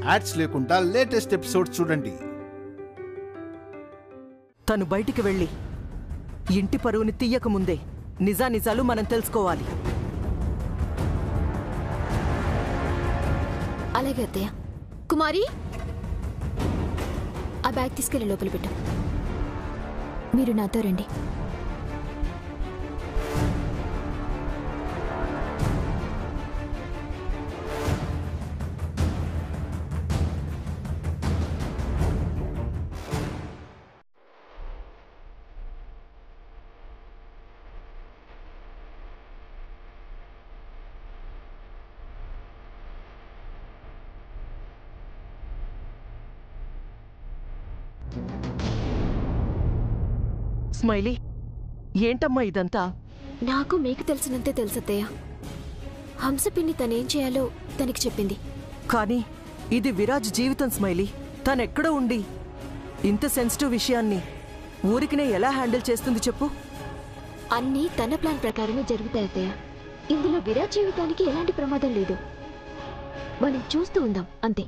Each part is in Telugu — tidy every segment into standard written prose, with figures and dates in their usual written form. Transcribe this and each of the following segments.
యాడ్స్ లేకుండా లేటెస్ట్ ఎపిసోడ్ చూడండి. తను బయటికి వెళ్ళి ఇంటి పరువుని తీయకముందే నిజానిజాలు మనం తెలుసుకోవాలి. అలాగే అత్తయ్య. కుమారి, ఆ బ్యాగ్ తీసుకెళ్ళి లోపల పెట్టు. మీరు నాతో రండి. స్మైలీ, ఏంటమ్మా ఇదంతా? నాకు మీకు తెలిసినంతే తెలుసత్తయ్య. హంసపిన్ని తనేం చేయాలో తనకి చెప్పింది. కానీ ఇది విరాజ్ జీవితం స్మైలీ. తనెక్కడో ఉండి ఇంత సెన్సిటివ్ విషయాన్ని ఊరికినే ఎలా హ్యాండిల్ చేస్తుంది చెప్పు? అన్నీ తన ప్లాన్ ప్రకారమే జరుగుతాయి అత్తయ్య. ఇందులో విరాజ్ జీవితానికి ఎలాంటి ప్రమాదం లేదు. మనం చూస్తూ ఉందాం అంతే.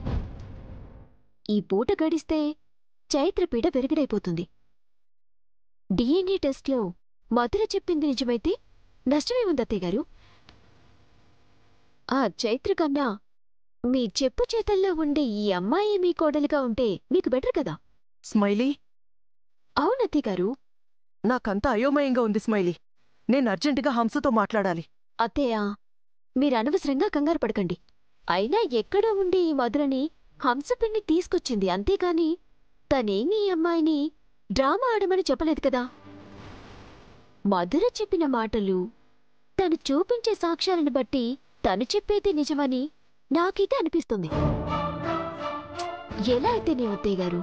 ఈ పూట గడిస్తే చైత్రపీడ పెరిగిడైపోతుంది. డిఎన్ఏ టెస్ట్లో మధుర చెప్పింది నిజమైతే నష్టమేముంది అత్తయ్య గారు? ఆ చైత్ర కన్నా మీ చెప్పు చేతల్లో ఉండే ఈ అమ్మాయి మీ కోడలిగా ఉంటే మీకు బెటర్ కదా? స్మైలీ, అవును అత్తయ్య గారు. నాకంతా అయోమయంగా ఉంది స్మైలీ. నేను అర్జెంటుగా హంసతో మాట్లాడాలి. అత్తయ్య, మీరు అనవసరంగా కంగారు పడకండి. అయినా ఎక్కడో ఉండి ఈ మధురని హంసపిన్ని తీసుకొచ్చింది, అంతేగాని తనేమీ ఈ అమ్మాయిని డ్రామా ఆడమని చెప్పలేదు కదా. మధుర చెప్పిన మాటలు, తను చూపించే సాక్ష్యాలను బట్టి తను చెప్పేది నిజమని నాకైతే అనిపిస్తుంది. ఎలా అయితేనే అత్తయ్య గారు,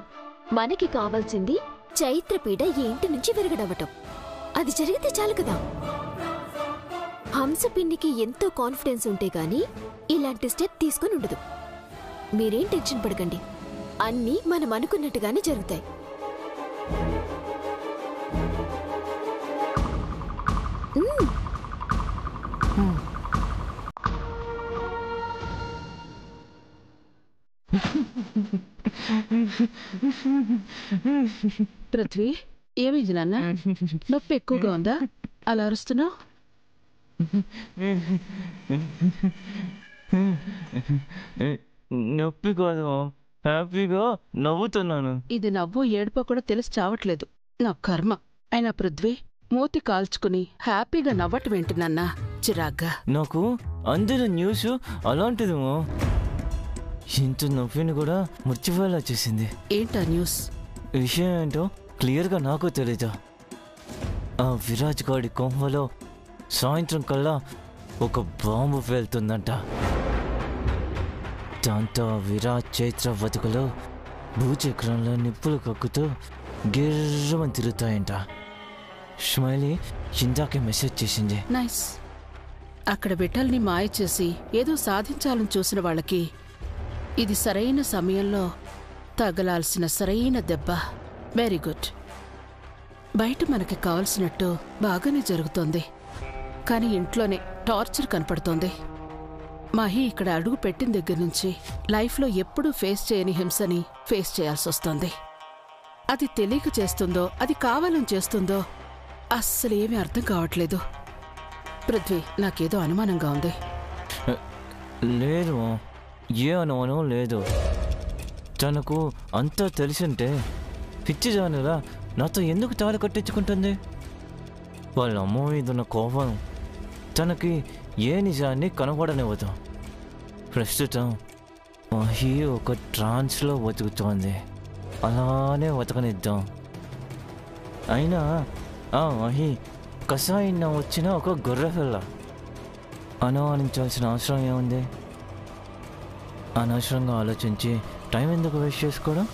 మనకి కావాల్సింది చైత్రపీడ ఈ ఇంటి నుంచి విరగడవటం. అది జరిగితే చాలు కదా. హంసపిన్నికి ఎంతో కాన్ఫిడెన్స్ ఉంటే గాని ఇలాంటి స్టెప్ తీసుకుని ఉండదు. మీరేం టెన్షన్ పడకండి, అన్నీ మనం అనుకున్నట్టుగానే జరుగుతాయి. పృథ్వీ, ఏమైంది నాన్న? నొప్పి ఎక్కువగా ఉందా? అలా అరుస్తున్నావు? నొప్పి కాదు, హ్యాపీగా నవ్వుతున్నాను. ఇది నవ్వు ఏడుపో కూడా తెలిసి చావట్లేదు. నా కర్మ. అయినా పృథ్వీ, మూతి కాల్చుకుని హ్యాపీగా నవ్వటం ఏంటి నాన్న చిరాగ్గా? నాకు అందరూ న్యూస్ అలాంటిదేమో. ఇంత నొప్పిని కూడా మర్చిపోయేలా చేసింది. ఏంటా న్యూస్? విషయం ఏంటో క్లియర్గా నాకు తెలీదా. ఆ విరాజ్ గాడి కొంపలో సాయంత్రం కల్లా ఒక బాంబు పేలుతుందంట. దాంతో విరాజ్ చైత్ర బతుకులో భూచక్రంలో నిప్పులు కక్కుతూ గిర్రమని తిరుగుతాయంట. స్మైలీ ఇందాకే మెసేజ్ చేసింది. నైస్. అక్కడ బిడ్డల్ని మాయ చేసి ఏదో సాధించాలని చూసిన వాళ్ళకి ఇది సరైన సమయంలో తగలాల్సిన సరైన దెబ్బ. Very good. బయట మనకి కావలసినట్టు బాగానే జరుగుతోంది, కానీ ఇంట్లోనే టార్చర్ కనపడుతోంది. మహి ఇక్కడ అడుగు పెట్టిన దగ్గర నుంచి లైఫ్లో ఎప్పుడూ ఫేస్ చేయని హింసని ఫేస్ చేయాల్సొస్తోంది. అది తెలియక చేస్తుందో, అది కావాలని చేస్తుందో అస్సలేమీ అర్థం కావట్లేదు. పృథ్వీ, నాకేదో అనుమానంగా ఉంది. లేదు, ఏ అనుమానం లేదు. తనకు అంతా తెలిసింటే పిచ్చిదానిలా నాతో ఎందుకు తాళి కట్టించుకుంటుంది? వాళ్ళ అమ్మ మీద ఉన్న కోపం తనకి ఏ నిజాన్ని కనబడనివ్వదు. ప్రస్తుతం మహి ఒక ట్రాన్స్లో బతుకుతోంది, అలానే బతకనిద్దాం. అయినా ఆ మహి కషాయిన్న వచ్చిన ఒక గొర్రెపిల్ల. అనుమానించాల్సిన అవసరం ఏముంది? అనవసరంగా ఆలోచించి టైం ఎందుకు వేస్ట్ చేసుకోవడం?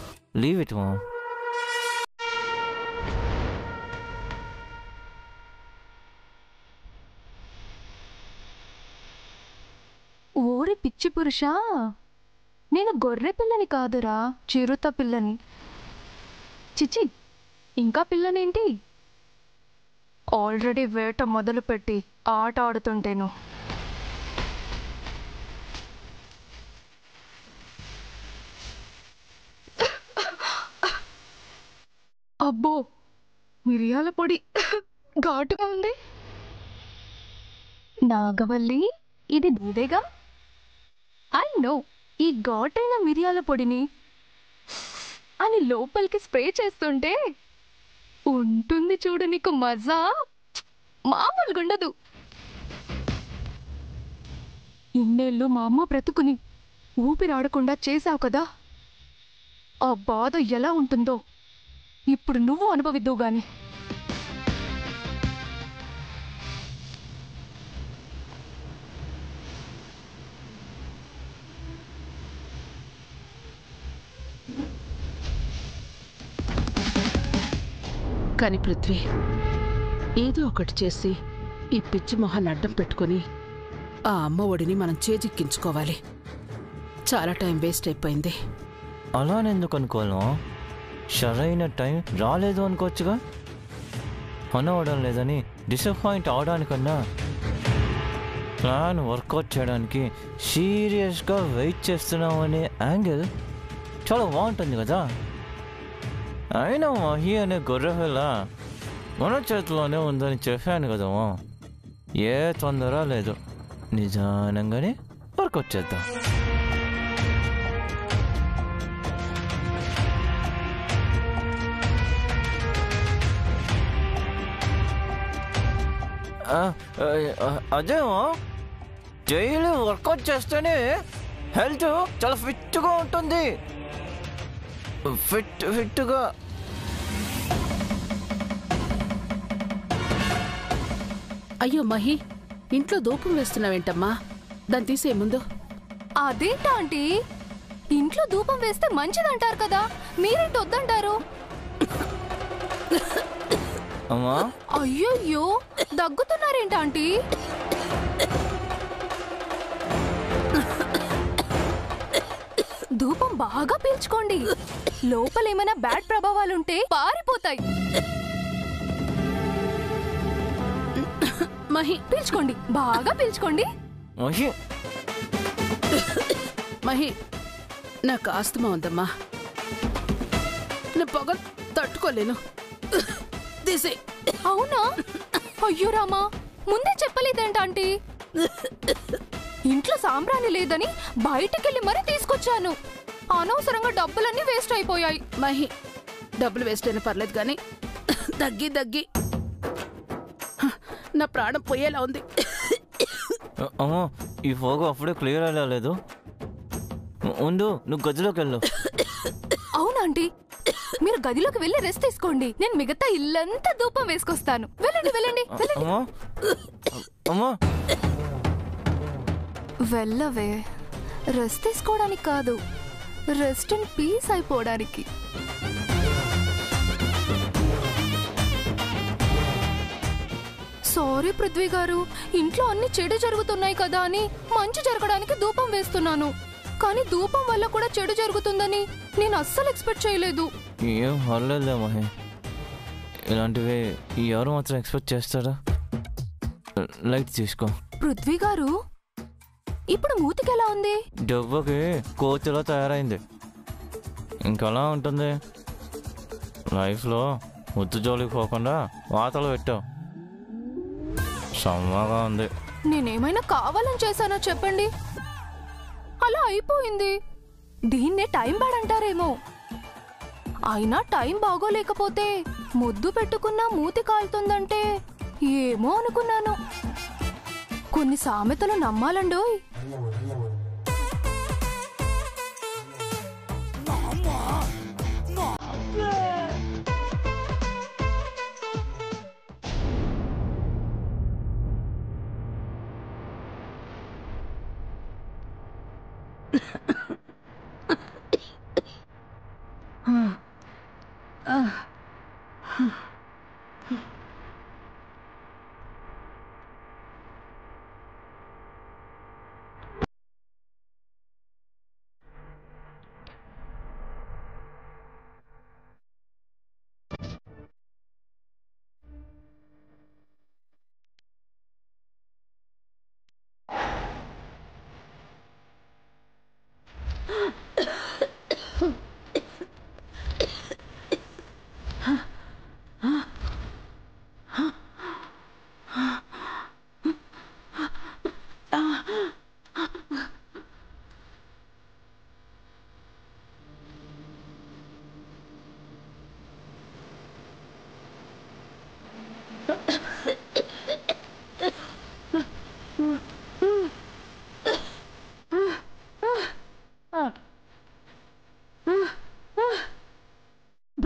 Leave it mom. ఓరి పిచ్చి పురుషా, నేను గొర్రె పిల్లని కాదురా, చిరుత పిల్లని. చిచి, ఇంకా పిల్లనేంటి? ఆల్రెడీ వేట మొదలుపెట్టి ఆట ఆడుతుంటేను. అబ్బో, మిరియాల పొడి ఘాటుగా ఉంది. నాగవల్లి, ఇది నీదేగా? ఐ నో, ఈ ఘాటైన మిరియాల పొడిని అని లోపలికి స్ప్రే చేస్తుంటే ఉంటుంది చూడు నీకు మజా, మామూలుగా ఉండదు. ఇన్నేళ్ళు మా అమ్మ బ్రతుకుని ఊపిరాడకుండా చేశావు కదా, ఆ బాధ ఎలా ఉంటుందో ఇప్పుడు నువ్వు అనుభవిద్దువు గాని. కాని పృథ్వీ, ఏదో ఒకటి చేసి ఈ పిచ్చి మొహాన్ని అడ్డం పెట్టుకుని ఆ అమ్మ ఒడిని మనం చేజిక్కించుకోవాలి. చాలా టైం వేస్ట్ అయిపోయింది. అలానెందుకు అనుకోను? సరైన టైం రాలేదు అనుకోవచ్చుగా. పని అవడం లేదని డిసప్పాయింట్ అవడానికన్నా ప్లాన్ వర్కౌట్ చేయడానికి సీరియస్గా వెయిట్ చేస్తున్నాం అనే యాంగిల్ చాలా బాగుంటుంది కదా. అయినా మహి అనే గొర్రెపిల్ల మన చేతిలోనే ఉందని చెప్పాను కదా. ఏ తొందర లేదు, నిదానంగానే వర్కౌట్ చేద్దాం. అదేమో డైలీ వర్కౌట్ చేస్తేనే హెల్త్ చాలా ఫిట్గా ఉంటుంది. ఫిట్గా అయ్యో మహి, ఇంట్లో ధూపం వేస్తున్నావేంటమ్మా? దాన్ని తీసే ముందు. అదేంటా ఆంటీ, ఇంట్లో ధూపం వేస్తే మంచిదంటారు కదా, మీరేంటి వద్దంటారు? అమ్మా, అయ్యయ్యో, దగ్గుతున్నారేంటి ఆంటీ? ధూపం బాగా పీల్చుకోండి, లోపల ఏమైనా బ్యాడ్ ప్రభావాలుంటే పారిపోతాయి. మహి, పీల్చుకోండి, బాగా పీల్చుకోండి. మహి మహి, నాకు ఆస్తమా ఉందమ్మా, నేను పొగ తట్టుకోలేను. తీసే. అవునా? అయ్యో రామా, ముందే చెప్పలేదేంటాంటీ? ఇంట్లో సాంబ్రాణి లేదని బయటికెళ్ళి మరీ తీసుకొచ్చాను. అనవసరంగా డబ్బులన్నీ వేస్ట్ అయిపోయాయి. మహి, డబ్బులు వేస్ట్ అయినా పర్లేదు కానీ దగ్గి దగ్గి నా ప్రాణం పోయేలా ఉంది. అమ్మా, ఈ ఫోగ అప్పుడే క్లియర్ అవ్వలేదు. ఉండు, నువ్వు గదిలోకి వెళ్ళు. అవునాంటీ, మీరు గదిలోకి వెళ్ళి రెస్ట్ తీసుకోండి, నేను మిగతా ఇల్లంతా ధూపం వేసుకొస్తాను. వెళ్ళండి వెళ్ళండి వెళ్ళండి. అమ్మా, వెళ్ళవే, రెస్ట్ తీసుకోవడానికి కాదు, రెస్ట్ అండ్ పీస్ అయిపోవడానికి. సారీ పృథ్వీ గారు, ఇంట్లో అన్ని చెడు జరుగుతున్నాయి కదా అని మంచి జరగడానికి ధూపం వేస్తున్నాను. కానీ ధూపం వల్ల కూడా చెడు జరుగుతుందని నేను అస్సలు ఎక్స్పెక్ట్ చేయలేదు. ఏం పర్లేదులే మహి, ఇలాంటివి ఎవరు మాత్రం ఎక్స్పెక్ట్ చేస్తారా? లైట్ తీసుకో. పృథ్వీ గారు, ఇప్పుడు మూతికి ఎలా ఉంది? డబ్బుకి కోతిలో తయారైంది. ఇంకలా ఉంటుంది. లైఫ్లో ముద్దు జోలికి పోకుండా వాతలు పెట్టావు. సమ్మగా ఉంది. నేనేమైనా కావాలని చేశానో చెప్పండి, అలా అయిపోయింది. దీన్నే టైం బ్యాడ్ అంటారేమో. అయినా టైం బాగోలేకపోతే ముద్దు పెట్టుకున్నా మూతి కాలుతుందంటే ఏమో అనుకున్నాను. కొన్ని సామెతలు నమ్మాలండోయ్.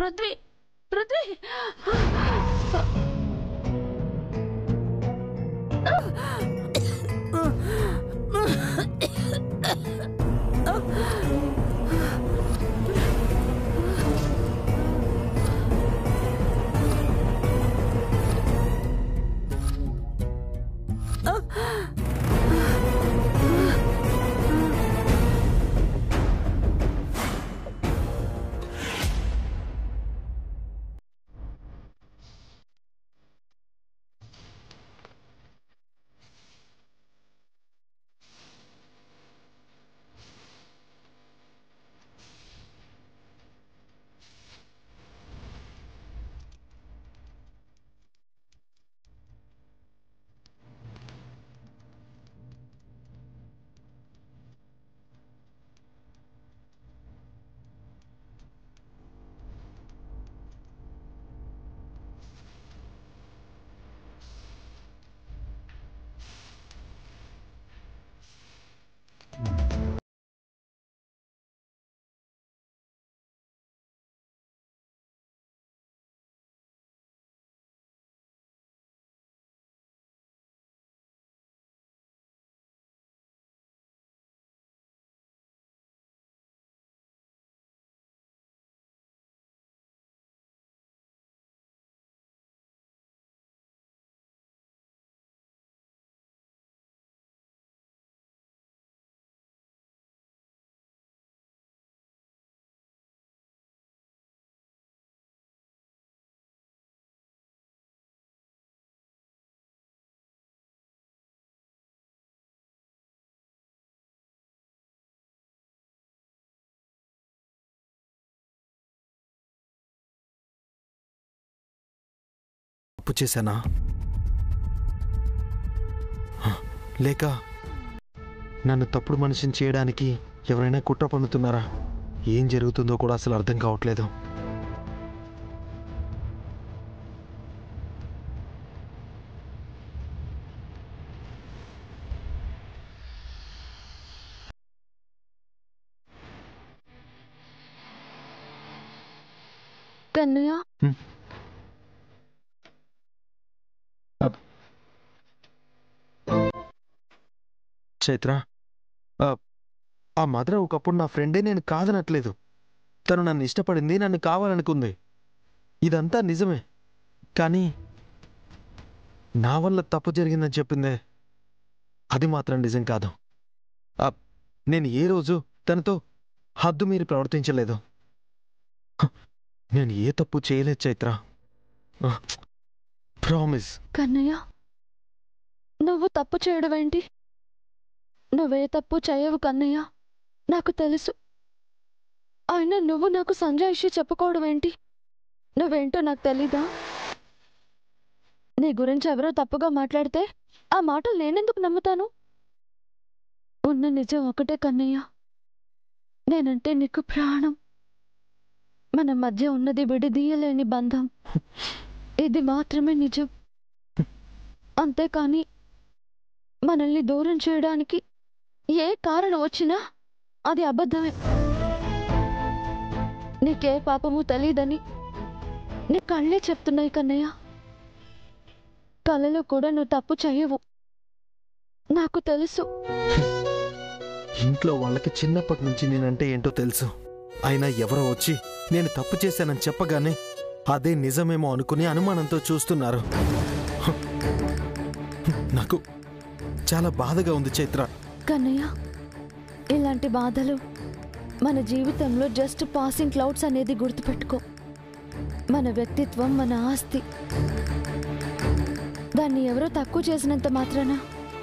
పృథ్వీ పృథ్వీ తప్పు చేశానా లేక నన్ను తప్పుడు మనిషిని చేయడానికి ఎవరైనా కుట్ర పన్నుతున్నారా? ఏం జరుగుతుందో కూడా అసలు అర్థం కావట్లేదు. కన్నయ్య చైత్ర, ఆ మధుర ఒకప్పుడు నా ఫ్రెండే, నేను కాదనట్లేదు. తను నన్ను ఇష్టపడింది, నన్ను కావాలనుకుంది. ఇదంతా నిజమే. కానీ నా వల్ల తప్పు జరిగిందని చెప్పిందే, అది మాత్రం నిజం కాదు. నేను ఏ రోజు తనతో హద్దు మీరి ప్రవర్తించలేదు. నేను ఏ తప్పు చేయలేదు చైత్ర, ప్రామిస్. కన్నయ్య, నువ్వు తప్పు చేయడం ఏంటి? నువ్వే తప్పు చేయవు కన్నయ్య, నాకు తెలుసు. అయినా నువ్వు నాకు సంజాయిషి చెప్పుకోవడం ఏంటి? నువ్వేంటో నాకు తెలీదా? నీ గురించి ఎవరో తప్పుగా మాట్లాడితే ఆ మాటలు నేనెందుకు నమ్ముతాను? ఉన్న నిజం ఒకటే కన్నయ్య, నేనంటే నీకు ప్రాణం. మన మధ్య ఉన్నది విడదీయలేని బంధం. ఇది మాత్రమే నిజం. అంతేకాని మనల్ని దూరం చేయడానికి ఏ కారణం వచ్చినా అది అబద్ధమే. నీకే పాపము తెలీదని నీ కళ్ళే చెప్తున్నాయి కన్నయ్య. కళ్ళలో కూడా నువ్వు తప్పు చేయవు, నాకు తెలుసు. ఇంట్లో వాళ్ళకి చిన్నప్పటి నుంచి నేనంటే ఏంటో తెలుసు. అయినా ఎవరో వచ్చి నేను తప్పు చేశానని చెప్పగానే అదే నిజమేమో అనుకుని అనుమానంతో చూస్తున్నారు. నాకు చాలా బాధగా ఉంది చైత్ర. కన్నయ్య, ఇలాంటి బాధలు మన జీవితంలో జస్ట్ పాసింగ్ క్లౌడ్స్ అనేది గుర్తుపెట్టుకో. మన వ్యక్తిత్వం మన ఆస్తి. దాన్ని ఎవరో తక్కువ చేసినంత మాత్రాన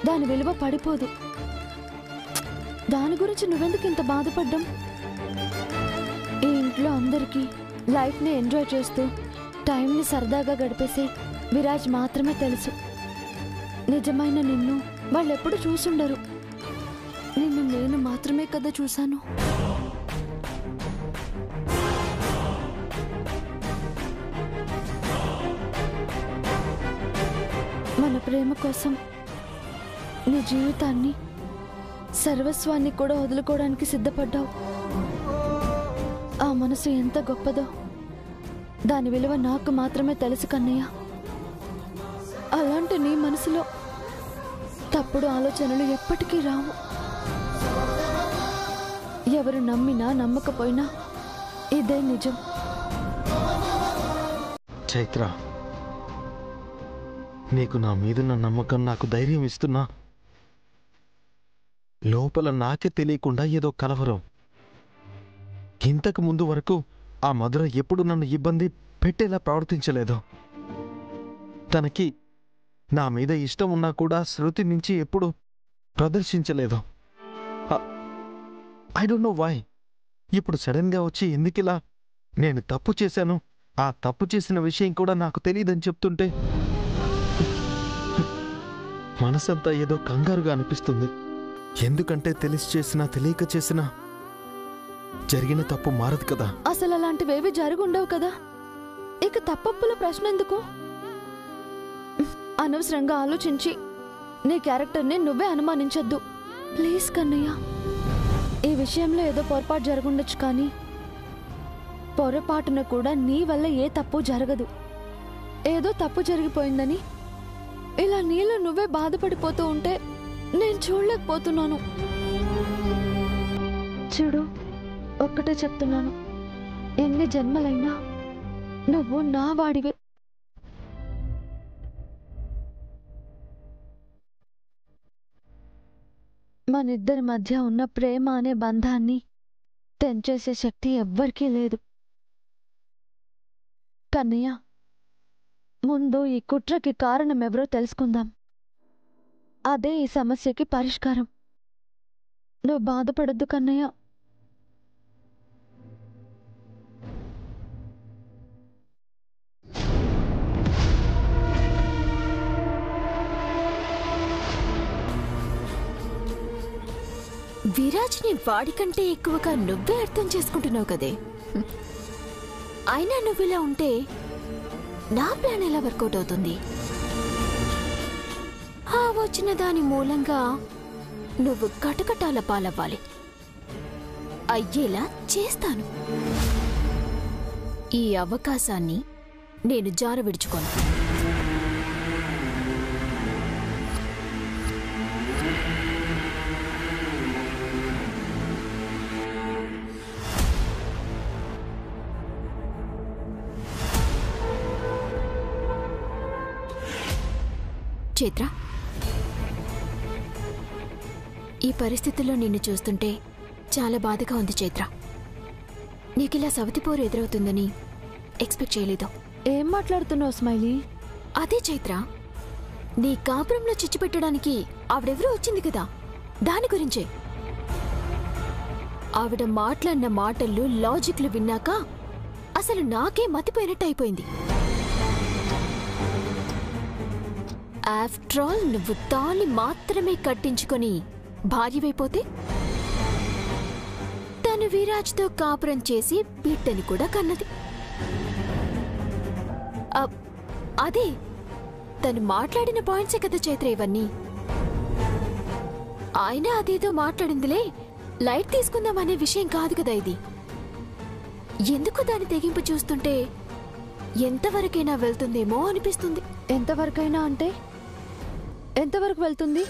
దాని విలువ పడిపోదు. దాని గురించి నువ్వెందుకు ఇంత బాధపడ్డం? ఈ ఇంట్లో అందరికీ లైఫ్ని ఎంజాయ్ చేస్తూ టైంని సరదాగా గడిపేసే విరాజ్ మాత్రమే తెలుసు. నిజమైన నిన్ను వాళ్ళెప్పుడు చూసుండరు. నిన్ను నేను మాత్రమే కదా చూశాను. మన ప్రేమ కోసం నీ జీవితాన్ని, సర్వస్వాన్ని కూడా వదులుకోవడానికి సిద్ధపడ్డావు. ఆ మనసు ఎంత గొప్పదో దాని విలువ నాకు మాత్రమే తెలుసు కన్నయ్య. అలాంటి నీ మనసులో తప్పుడు ఆలోచనలు ఎప్పటికీ రావు. ఎవరు నమ్మినా నమ్మకపోయినా ఇదే నిజం. చైత్ర, నీకు నా మీదున్న నమ్మకం నాకు ధైర్యం ఇస్తున్నా. లోపల నాకే తెలియకుండా ఏదో కలవరం. ఇంతకు ముందు వరకు ఆ మధుర ఎప్పుడు నన్ను ఇబ్బంది పెట్టేలా ప్రవర్తించలేదు. తనకి నా మీద ఇష్టం ఉన్నా కూడా శృతి నుంచి ఎప్పుడు ప్రదర్శించలేదు. I don't know why. ఇప్పుడు సడన్గా వచ్చి ఎందుకిలా నేను తప్పు చేశాను, ఆ తప్పు చేసిన విషయం కూడా నాకు తెలియదని చెప్తుంటే మనసంతా ఏదో కంగారుగా అనిపిస్తుంది. ఎందుకంటే తెలిసి చేసినా తెలియక చేసినా జరిగిన తప్పు మారదు కదా. అసలు అలాంటివేవి జరుగుండవు కదా. ఇక తప్పప్పుల ప్రశ్న ఎందుకు? అనవసరంగా ఆలోచించి నీ క్యారెక్టర్ని నువ్వే అనుమానించొద్దు ప్లీజ్ కన్నయ్య. ఈ విషయంలో ఏదో పొరపాటు జరుగుండొచ్చు, కానీ పొరపాటున కూడా నీ వల్ల ఏ తప్పు జరగదు. ఏదో తప్పు జరిగిపోయిందని ఇలా నీలో నువ్వే బాధపడిపోతూ ఉంటే నేను చూడలేకపోతున్నాను. చూడు, ఒక్కటే చెప్తున్నాను, ఎన్ని జన్మలైనా నువ్వు నా వాడివే. మనిద్దరి మధ్య ఉన్న ప్రేమ అనే బంధాన్ని తెంచేసే శక్తి ఎవ్వరికీ లేదు. కన్నయ్య, ముందు ఈ కుట్రకి కారణం ఎవరో తెలుసుకుందాం. అదే ఈ సమస్యకి పరిష్కారం. నువ్వు బాధపడద్దు కన్నయ్య. విరాజ్ని వాడికంటే ఎక్కువగా నువ్వే అర్థం చేసుకుంటున్నావు కదే. అయినా నువ్విలా ఉంటే నా ప్లాన్ ఎలా వర్కౌట్ అవుతుంది? వచ్చిన దాని మూలంగా నువ్వు కటకటాల పాలవ్వాలి. అయ్యేలా చేస్తాను. ఈ అవకాశాన్ని నేను జార విడుచుకోను. చైత్ర, ఈ పరిస్థితుల్లో నిన్ను చూస్తుంటే చాలా బాధగా ఉంది చైత్ర. నీకిలా సవతిపోరు ఎదురవుతుందని ఎక్స్పెక్ట్ చేయలేదు. ఏం మాట్లాడుతున్నావు స్మైలీ? అదే చైత్ర, నీ కాపురంలో చిచ్చు పెట్టడానికి ఆవిడెవరో వచ్చింది కదా, దాని గురించే. ఆవిడ మాట్లాడిన మాటలు లాజిక్లు విన్నాక అసలు నాకే మతిపోయినట్టు అయిపోయింది. ఆఫ్టర్ ఆల్ నువ్వు తాళి మాత్రమే కట్టించుకొని భార్యవైపోతే తను విరాజ్తో కాపురం చేసి బిడ్డని కూడా కన్నది. అదే తను మాట్లాడిన పాయింట్సే కదా చైత్ర ఇవన్నీ. ఆయన అదేదో మాట్లాడిందిలే, లైట్ తీసుకుందామనే విషయం కాదు కదా ఇది. ఎందుకు దాని తెగింపు చూస్తుంటే ఎంతవరకైనా వెళ్తుందేమో అనిపిస్తుంది. ఎంతవరకైనా అంటే ఎంతవరకు వెళ్తుంది?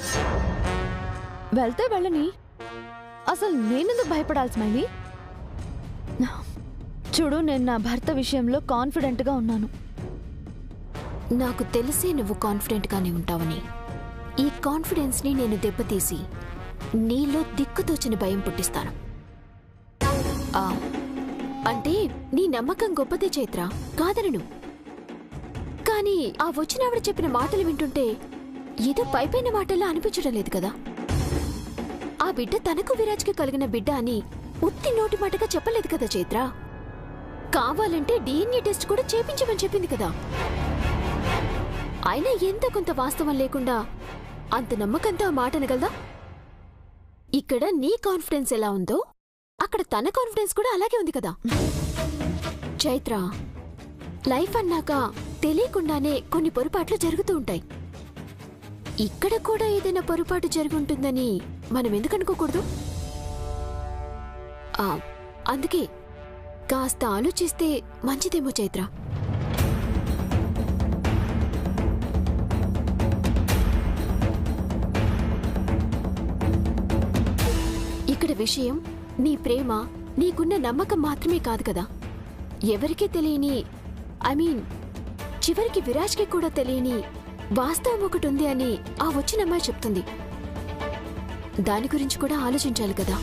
వెళ్తే వెళ్ళని, అసలు నేనెందుకు భయపడాలి స్మైలీ? చూడు, నేను నా భర్త విషయంలో కాన్ఫిడెంట్గా ఉన్నాను. నాకు తెలిసే నువ్వు కాన్ఫిడెంట్గానే ఉంటావని. ఈ కాన్ఫిడెన్స్ని నేను దెబ్బతీసి నీలో దిక్కుతోచిన భయం పుట్టిస్తాను. అంటే నీ నమ్మకం గొప్పదే చైత్ర, కాదనను. కానీ ఆ వచ్చినావిడ చెప్పిన మాటలు వింటుంటే ఏదో పైపైన మాటల్లా అనిపించడం లేదు కదా. ఆ బిడ్డ తనకు విరాజ్కి కలిగిన బిడ్డ అని ఉత్తి నోటి మాటగా చెప్పలేదు కదా చైత్ర. కావాలంటే DNA టెస్ట్ కూడా చేపించమని చెప్పింది కదా. అయినా ఎంత కొంత వాస్తవం లేకుండా అంత నమ్మకంతో ఆ మాట అనగలదా? ఇక్కడ నీ కాన్ఫిడెన్స్ ఎలా ఉందో అక్కడ తన కాన్ఫిడెన్స్ కూడా అలాగే ఉంది కదా. చైత్ర, లైఫ్ అన్నాక తెలియకుండానే కొన్ని పొరపాట్లు జరుగుతూ ఉంటాయి. ఇక్కడ కూడా ఏదైనా పొరపాటు జరుగుంటుందని మనం ఎందుకు అనుకోకూడదు? అందుకే కాస్త ఆలోచిస్తే మంచిదేమో చైత్ర. ఇక్కడ విషయం నీ ప్రేమ, నీకున్న నమ్మకం మాత్రమే కాదు కదా. ఎవరికీ తెలియని, చివరికి విరాజ్కి కూడా తెలియని వాస్తవం ఒకటి ఉంది అని ఆ వచ్చిన అమ్మాయి చెప్తుంది. దాని గురించి కూడా ఆలోచించాలి కదా.